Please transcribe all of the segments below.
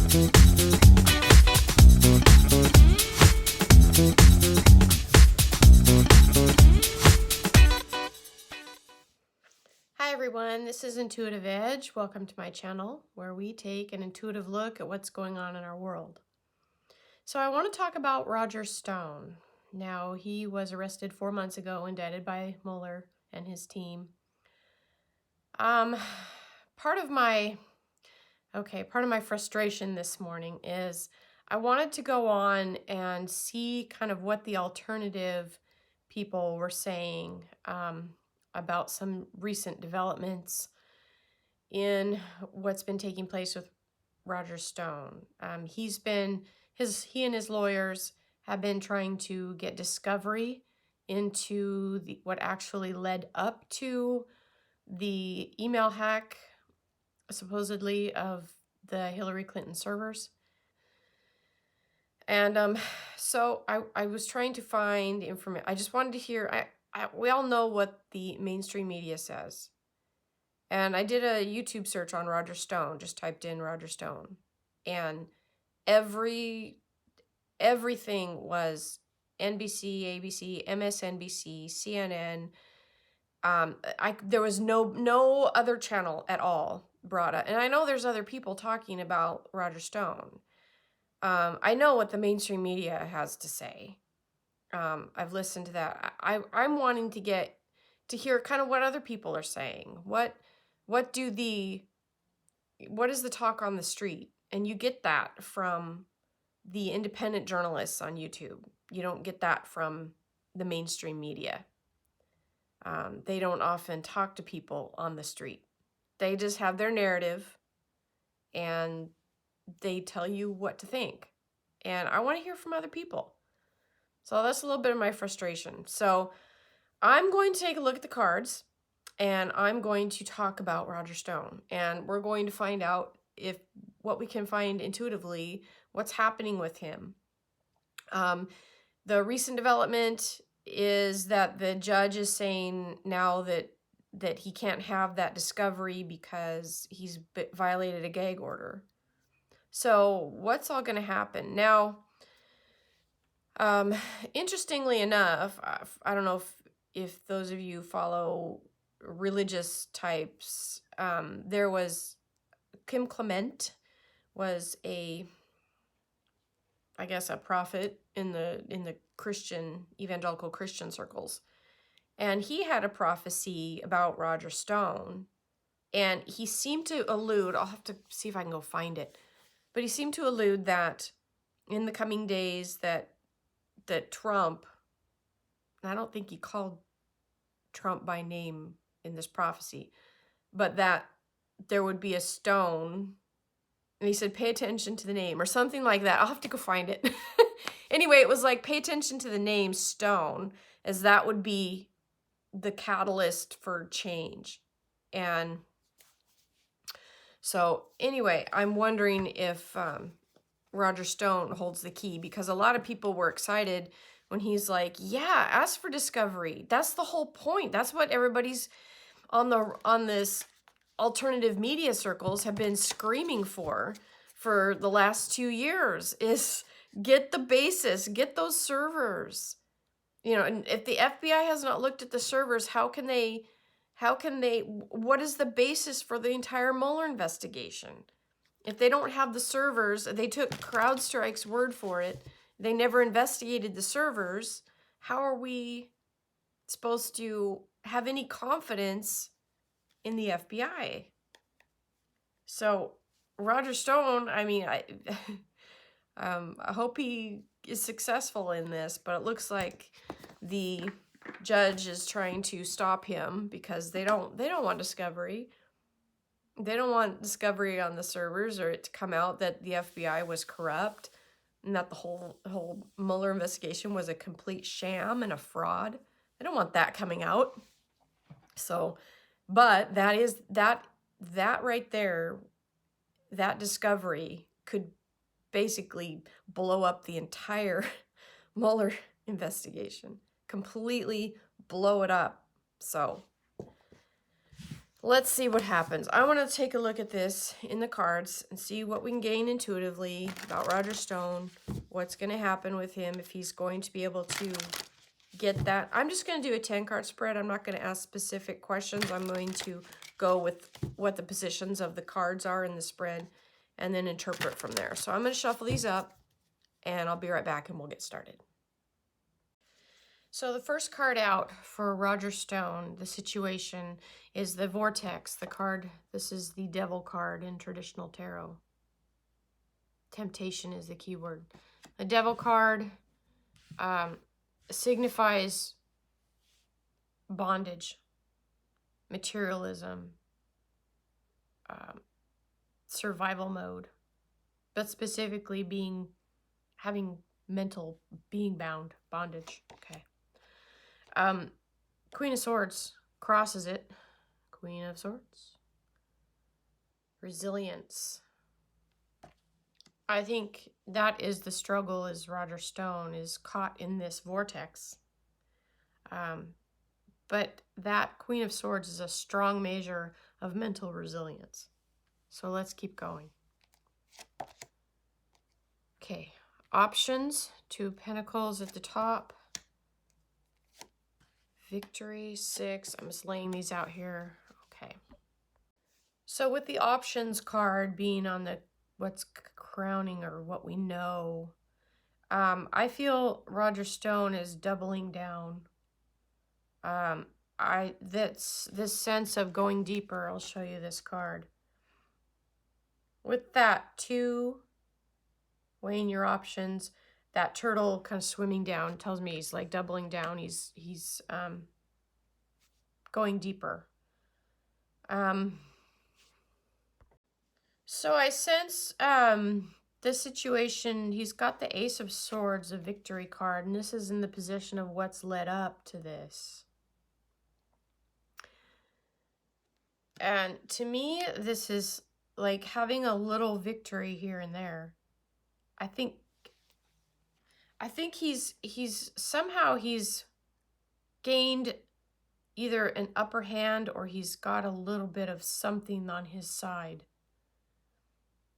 Hi everyone, this is Intuitive Edge. Welcome to my channel where we take an intuitive look at what's going on in our world. So I want to talk about Roger Stone. Now, he was arrested 4 months ago, indicted by Mueller and his team. Part of my frustration this morning is I wanted to go on and see kind of what the alternative people were saying about some recent developments in what's been taking place with Roger Stone. He and his lawyers have been trying to get discovery into what actually led up to the email hack, supposedly, of the Hillary Clinton servers. And so I was trying to find information. I just wanted to hear, we all know what the mainstream media says. And I did a YouTube search on Roger Stone, just typed in Roger Stone. And everything was NBC, ABC, MSNBC, CNN. There was no other channel at all brought up. And I know there's other people talking about Roger Stone. I know what the mainstream media has to say. I've listened to that. I'm wanting to hear kind of what other people are saying. What is the talk on the street? And you get that from the independent journalists on YouTube. You don't get that from the mainstream media. They don't often talk to people on the street. They just have their narrative and they tell you what to think. And I want to hear from other people. So that's a little bit of my frustration. So I'm going to take a look at the cards and I'm going to talk about Roger Stone. And we're going to find out what we can find intuitively, what's happening with him. The recent development is that the judge is saying now that he can't have that discovery because he's violated a gag order. So what's all going to happen? Now, interestingly enough, I don't know if those of you follow religious types, there was Kim Clement was a prophet in the Christian, evangelical Christian circles. And he had a prophecy about Roger Stone. And he seemed to allude, I'll have to see if I can go find it, but he seemed to allude that in the coming days that Trump, and I don't think he called Trump by name in this prophecy, but that there would be a stone, and he said, pay attention to the name, or something like that. I'll have to go find it. Anyway, it was like, pay attention to the name Stone, as that would be the catalyst for change. And so anyway, I'm wondering if Roger Stone holds the key, because a lot of people were excited when he's like, yeah, ask for discovery. That's the whole point. That's what everybody's on this alternative media circles have been screaming for the last 2 years, is get the basis, get those servers. And if the FBI has not looked at the servers, how can they, what is the basis for the entire Mueller investigation? If they don't have the servers, they took CrowdStrike's word for it, they never investigated the servers, how are we supposed to have any confidence in the FBI? So Roger Stone, I hope he is successful in this, but it looks like the judge is trying to stop him because they don't want discovery. They don't want discovery on the servers, or it to come out that the FBI was corrupt and that the whole Mueller investigation was a complete sham and a fraud. They don't want that coming out. So, but that right there, that discovery could basically blow up the entire Mueller investigation, completely blow it up. So let's see what happens. I want to take a look at this in the cards and see what we can gain intuitively about Roger Stone, what's going to happen with him, if he's going to be able to get that. I'm just going to do a 10-card spread. I'm not going to ask specific questions. I'm going to go with what the positions of the cards are in the spread and then interpret from there. So I'm going to shuffle these up, and I'll be right back and we'll get started. So the first card out for Roger Stone, the situation, is the Vortex, the card. This is the Devil card in traditional tarot. Temptation is the key word. The Devil card signifies bondage, materialism, survival mode, but specifically having mental, being bound, bondage. Okay. Queen of Swords crosses it. Queen of Swords. Resilience. I think that is the struggle, is Roger Stone is caught in this vortex. But that Queen of Swords is a strong measure of mental resilience. So let's keep going. Okay, options, 2 Pentacles at the top. Victory, 6. I'm just laying these out here. Okay. So with the options card being on the what's crowning or what we know, I feel Roger Stone is doubling down. That's this sense of going deeper. I'll show you this card. With that 2, weighing your options, that turtle kind of swimming down tells me he's like doubling down. He's going deeper. So I sense the situation, he's got the Ace of Swords, a victory card, and this is in the position of what's led up to this. And to me, this is like having a little victory here and there. I think he's somehow gained either an upper hand or he's got a little bit of something on his side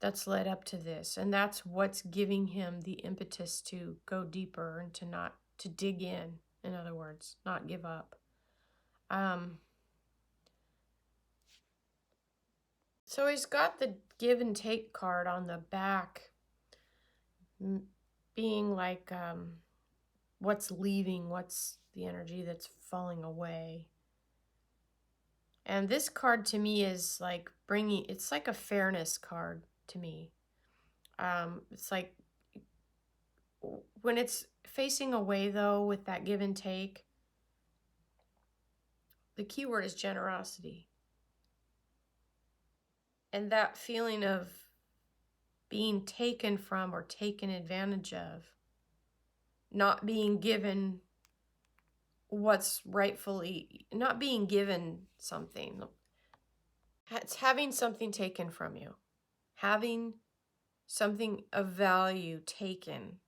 that's led up to this, and that's what's giving him the impetus to go deeper and to dig in other words, not give up. So he's got the give and take card on the back, being like what's leaving, what's the energy that's falling away. And this card to me is like it's like a fairness card to me. It's like when it's facing away though, with that give and take, the key word is generosity. And that feeling of being taken from or taken advantage of, not being given what's rightfully, not being given something. It's having something taken from you. Having something of value taken.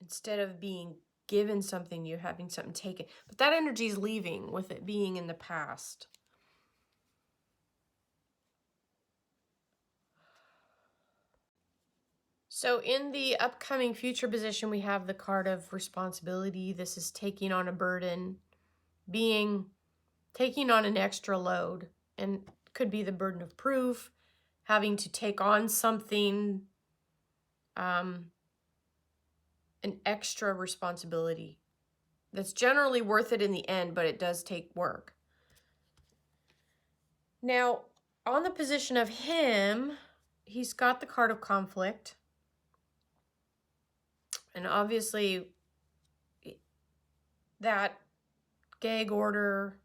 Instead of being given something, you're having something taken. But that energy is leaving with it being in the past. So in the upcoming future position, we have the card of responsibility. This is taking on a burden, taking on an extra load, and could be the burden of proof, having to take on something, an extra responsibility that's generally worth it in the end, but it does take work. Now, on the position of him, he's got the card of conflict. And obviously, that gag order,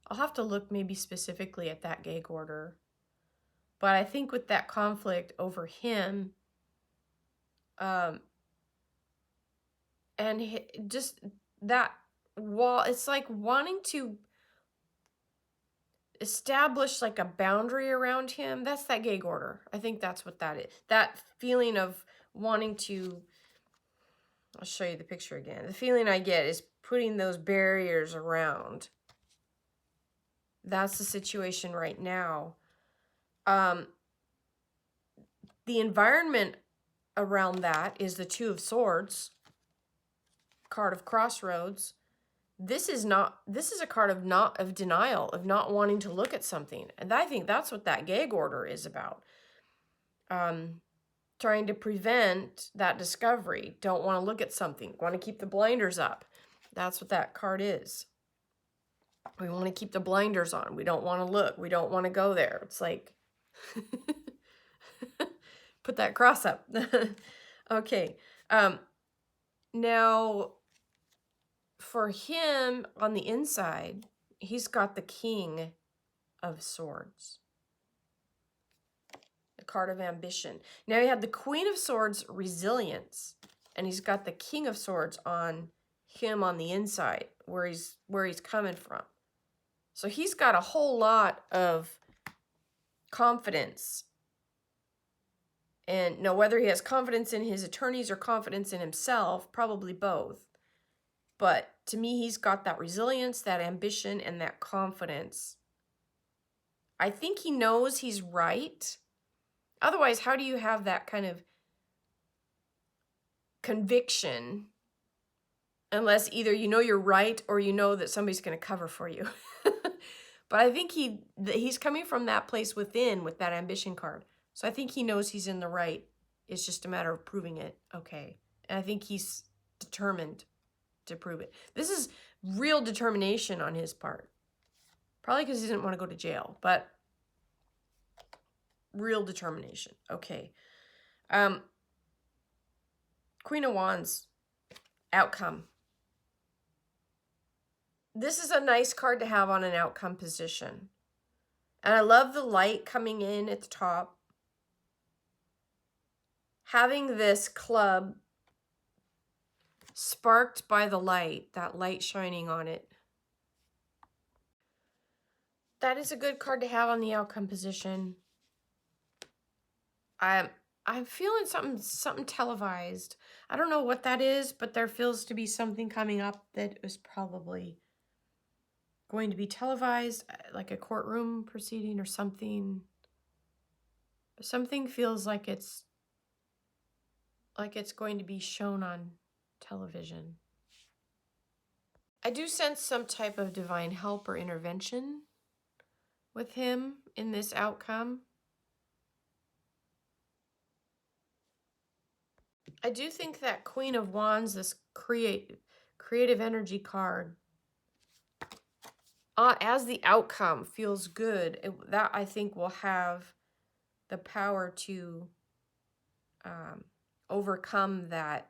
I'll have to look maybe specifically at that gag order. But I think with that conflict over him, and just that wall, it's like wanting to establish like a boundary around him. That's that gag order. I think that's what that is. That feeling of wanting to, I'll show you the picture again. The feeling I get is putting those barriers around. That's the situation right now. Um, the environment around that is the Two of Swords, card of crossroads. This is a card of denial, of not wanting to look at something. And I think that's what that gag order is about. Trying to prevent that discovery. Don't want to look at something. Want to keep the blinders up. That's what that card is. We want to keep the blinders on. We don't want to look. We don't want to go there. It's like, put that cross up. Okay. Now, for him on the inside, he's got the King of Swords. The card of ambition. Now he had the Queen of Swords, resilience, and he's got the King of Swords on him on the inside, where he's coming from. So he's got a whole lot of confidence. And now whether he has confidence in his attorneys or confidence in himself, probably both. But to me, he's got that resilience, that ambition, and that confidence. I think he knows he's right. Otherwise, how do you have that kind of conviction unless either you know you're right or you know that somebody's going to cover for you? But I think he's coming from that place within with that ambition card. So I think he knows he's in the right. It's just a matter of proving it. Okay. And I think he's determined to prove it. This is real determination on his part. Probably because he didn't want to go to jail, but real determination. Okay. Queen of Wands, outcome. This is a nice card to have on an outcome position. And I love the light coming in at the top. Having this club sparked by the light, that light shining on it. That is a good card to have on the outcome position. I'm feeling something televised. I don't know what that is, but there feels to be something coming up that is probably going to be televised, like a courtroom proceeding or something. Something feels like it's going to be shown on television. I do sense some type of divine help or intervention with him in this outcome. I do think that Queen of Wands, this creative energy card, as the outcome feels good, that I think will have the power to overcome that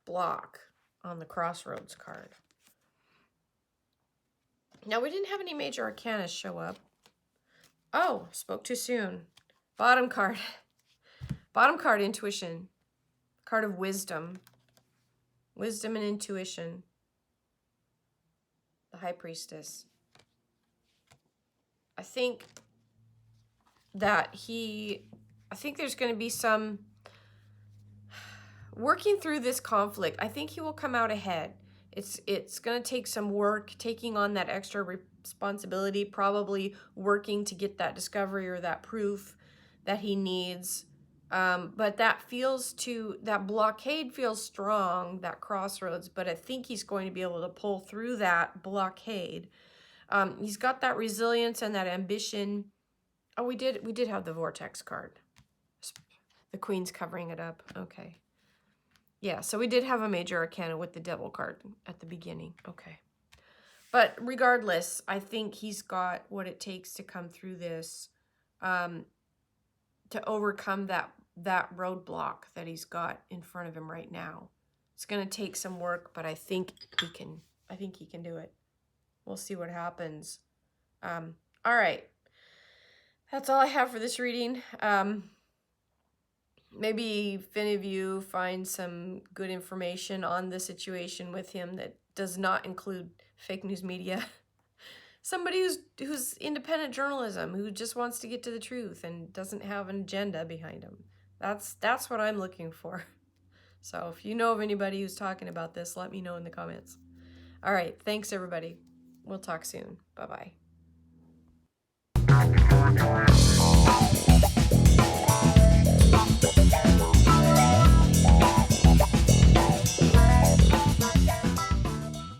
block on the crossroads card. Now, we didn't have any major arcana show up. Oh, spoke too soon. Bottom card. Bottom card, intuition. Card of wisdom. Wisdom and intuition. The High Priestess. I think that I think there's going to be some working through this conflict. I think he will come out ahead. It's going to take some work, taking on that extra responsibility, probably working to get that discovery or that proof that he needs. But that blockade feels strong, that crossroads, but I think he's going to be able to pull through that blockade. He's got that resilience and that ambition. Oh, we did have the vortex card. The Queen's covering it up. Okay. Yeah, so we did have a major arcana with the devil card at the beginning. Okay. But regardless, I think he's got what it takes to come through this, to overcome that roadblock that he's got in front of him right now. It's going to take some work, but I think he can do it. We'll see what happens. All right. That's all I have for this reading. Maybe if any of you find some good information on the situation with him that does not include fake news media. Somebody who's independent journalism, who just wants to get to the truth and doesn't have an agenda behind him. That's what I'm looking for. So if you know of anybody who's talking about this, let me know in the comments. All right, thanks everybody. We'll talk soon. Bye-bye.